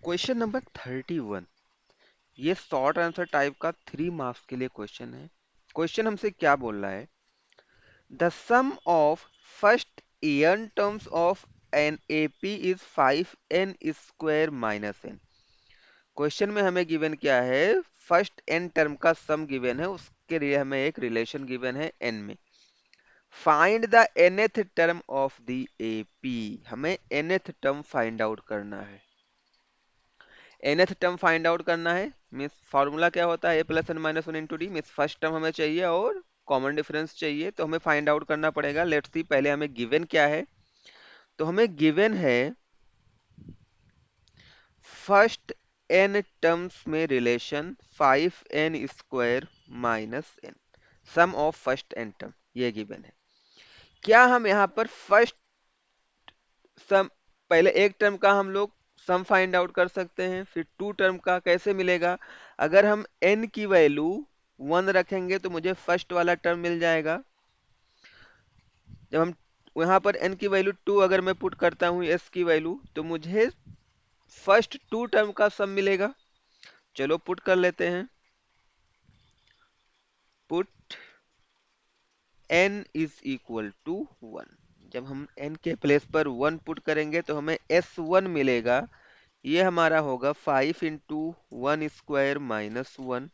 Question number 31। ये short answer type का 3 marks के लिए क्वेश्चन है। क्वेश्चन हमसे क्या बोल रहा है? The sum of first n terms of an AP is 5n square minus n। Question में हमें गिवन क्या है? फर्स्ट n टर्म का सम गिवन है, उसके लिए हमें एक रिलेशन गिवन है n में। Find the nth term of the AP. हमें nth टर्म फाइंड आउट करना है। nth टर्म फाइंड आउट करना है मीन्स फॉर्मूला क्या होता है? a plus n minus one into d. Means first term हमें चाहिए और कॉमन डिफरेंस चाहिए, तो हमें फाइंड आउट करना पड़ेगा। लेट्स सी पहले हमें गिवन क्या है। तो हमें गिवन है फर्स्ट n टर्म्स में relation 5n square minus n, sum of first n term, ये गिवन है। क्या हम यहाँ पर फर्स्ट सम, पहले एक टर्म का हम लोग सम फाइंड आउट कर सकते हैं, फिर टू टर्म का कैसे मिलेगा? अगर हम n की वैल्यू 1 रखेंगे तो मुझे फर्स्ट वाला टर्म मिल जाएगा। जब हम यहाँ पर n की वैल्यू 2 अगर मैं पुट करता हूँ s की वैल्यू, तो मुझे फर्स्ट टू टर्म का सम मिलेगा। चलो पुट कर लेते हैं। Put n is equal to 1। जब हम n के प्लेस पर 1 पुट करेंगे तो हमें s1 मिलेगा। ये हमारा होगा 5 into 1 square minus 1,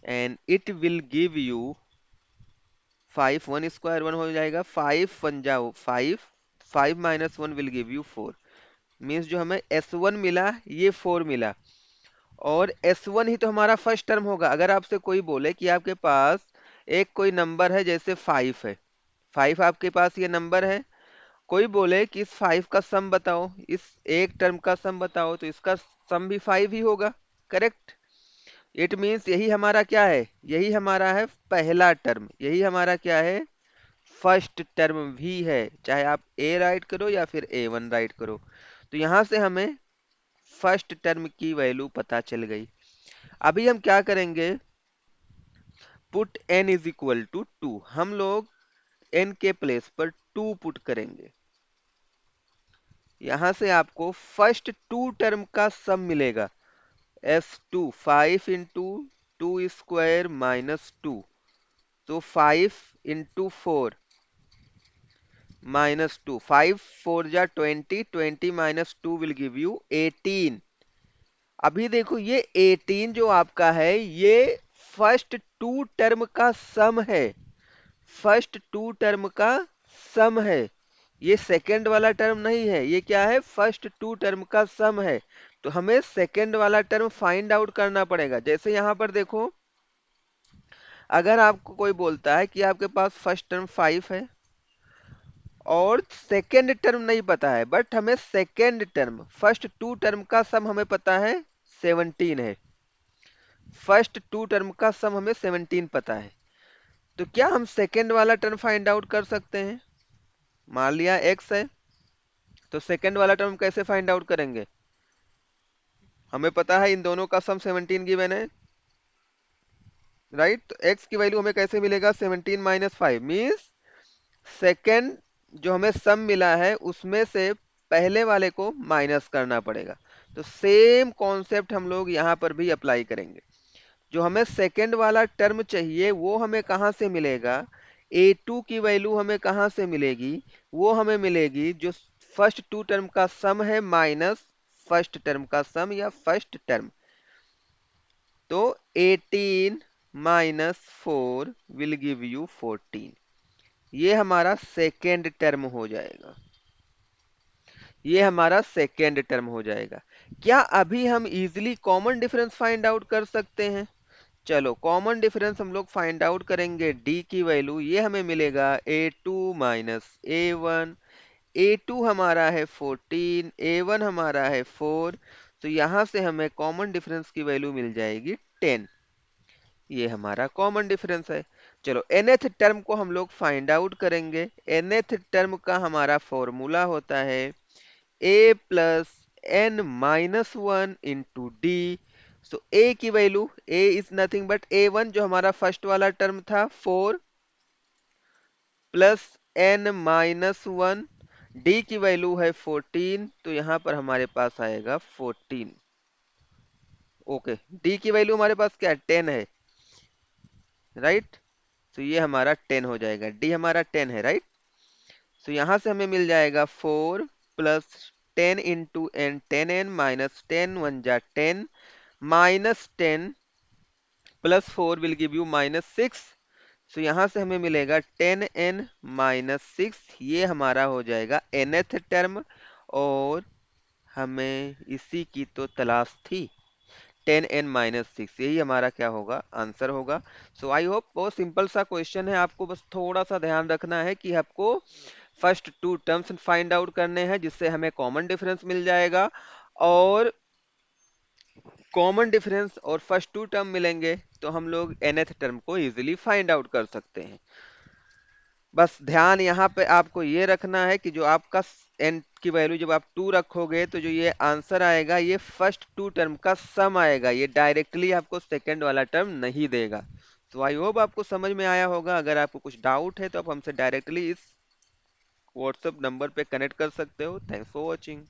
and it will give you 5। 1 square 1 हो जाएगा, 5 वन जाओ 5, 5 minus 1 will give you 4। Means जो हमें s1 मिला ये 4 मिला, और s1 ही तो हमारा फर्स्ट टर्म होगा। अगर आपसे कोई बोले कि आपके पास एक कोई नंबर है जैसे 5 है, 5 आपके पास ये नंबर है, कोई बोले कि इस 5 का सम बताओ, इस एक टर्म का सम बताओ, तो इसका सम भी 5 ही होगा। करेक्ट। इट मीन्स यही हमारा क्या है? यही हमारा है पहला टर्म, यही हमारा क्या है? फर्स्ट टर्म भी है, चाहे आप ए राइट करो या फिर a1 राइट करो। तो यहां से हमें फर्स्ट टर्म की वैल्यू पता चल गई। अभी हम क्या करेंगे? Put n is equal to 2। हम लोग n के प्लेस पर 2 पुट करेंगे। यहां से आपको फर्स्ट टू टर्म का सम मिलेगा। s2 5 इंटू 2 स्क्वायर माइनस 2, तो 5 इंटू 4 माइनस 2, 5 4 जा 20, 20 माइनस 2 विल गिव यू 18। अभी देखो ये 18 जो आपका है ये फर्स्ट टू टर्म का सम है। फर्स्ट टू टर्म का सम है, ये सेकंड वाला टर्म नहीं है। ये क्या है? फर्स्ट टू टर्म का सम है। तो हमें सेकंड वाला टर्म फाइंड आउट करना पड़ेगा। जैसे यहां पर देखो, अगर आपको कोई बोलता है कि आपके पास फर्स्ट टर्म 5 है और सेकंड टर्म नहीं पता है, बट हमें second term first two term का सम हमें पता है 17 है। फर्स्ट टू टर्म का सम हमें 17 पता है, तो क्या हम सेकंड वाला टर्म फाइंड आउट कर सकते हैं? मान लिया x है, तो सेकंड वाला टर्म कैसे फाइंड आउट करेंगे? हमें पता है इन दोनों का सम 17 गिवन है, राइट? तो x की वैल्यू हमें कैसे मिलेगा? 17 माइनस 5 मीन्स सेकंड जो हमें सम मिला है उसमें से पहले वाले को माइनस करना पड़ेगा। तो सेम कॉन्सेप्ट हम लोग यहाँ पर भी अप्लाई करेंगे। जो हमें सेकंड वाला टर्म चाहिए वो हमें कहाँ से मिलेगा? a2 की वैल्यू हमें कहाँ से मिलेगी? वो हमें मिलेगी जो फर्स्ट टू टर्म का सम है माइनस फर्स्ट टर्म का सम या फर्स्ट टर्म। तो 18 माइनस 4 विल गिव यू 14। ये हमारा सेकेंड टर्म हो जाएगा। ये हमारा सेकेंड टर्म हो जाएगा। क्या अभी हम easily common difference find out कर सकते हैं? चलो कॉमन डिफरेंस हम लोग फाइंड आउट करेंगे। d की वैल्यू ये हमें मिलेगा a2 माइनस a1। a2 हमारा है 14, a1 हमारा है 4, तो यहां से हमें कॉमन डिफरेंस की वैल्यू मिल जाएगी 10। ये हमारा कॉमन डिफरेंस है। चलो nth टर्म को हम लोग फाइंड आउट करेंगे। nth टर्म का हमारा फॉर्मूला होता है a plus n minus 1 into D. So a की value, a is nothing but a1 जो हमारा फर्स्ट वाला टर्म था 4 प्लस n माइनस 1 डी की वैल्यू है 14, तो यहाँ पर हमारे पास आएगा 14। ओके, डी की वैल्यू हमारे पास क्या है, 10 है, राइट। तो ये हमारा 10 हो जाएगा, डी हमारा 10 है, राइट। तो यहाँ से हमें मिल जाएगा 4 plus 10 into N, 10n minus 10 1 जा 10 minus 10 plus 4 will give you -6। तो यहाँ से हमें मिलेगा 10n-6, ये हमारा हो जाएगा nth टर्म, और हमें इसी की तो तलाश थी, 10n-6, यही हमारा क्या होगा, आंसर होगा। सो आई होप, बहुत सिंपल सा क्वेश्चन है, आपको बस थोड़ा सा ध्यान रखना है कि आपको first two terms find out करने हैं, जिससे हमें कॉमन डिफरेंस मिल जाएगा, और कॉमन डिफरेंस और फर्स्ट टू टर्म मिलेंगे तो हम लोग nth टर्म को इजीली फाइंड आउट कर सकते हैं। बस ध्यान यहाँ पे आपको ये रखना है कि जो आपका n की वैल्यू जब आप 2 रखोगे, तो जो ये आंसर आएगा ये फर्स्ट टू टर्म का सम आएगा, ये डायरेक्टली आपको सेकंड वाला टर्म नहीं देगा। तो आई होप आपको समझ में आया होगा। अगर आपको कुछ डाउट है तो आप हमसे डायरेक्टली इस व्हाट्सएप नंबर पे कनेक्ट कर सकते हो। Thanks for watching.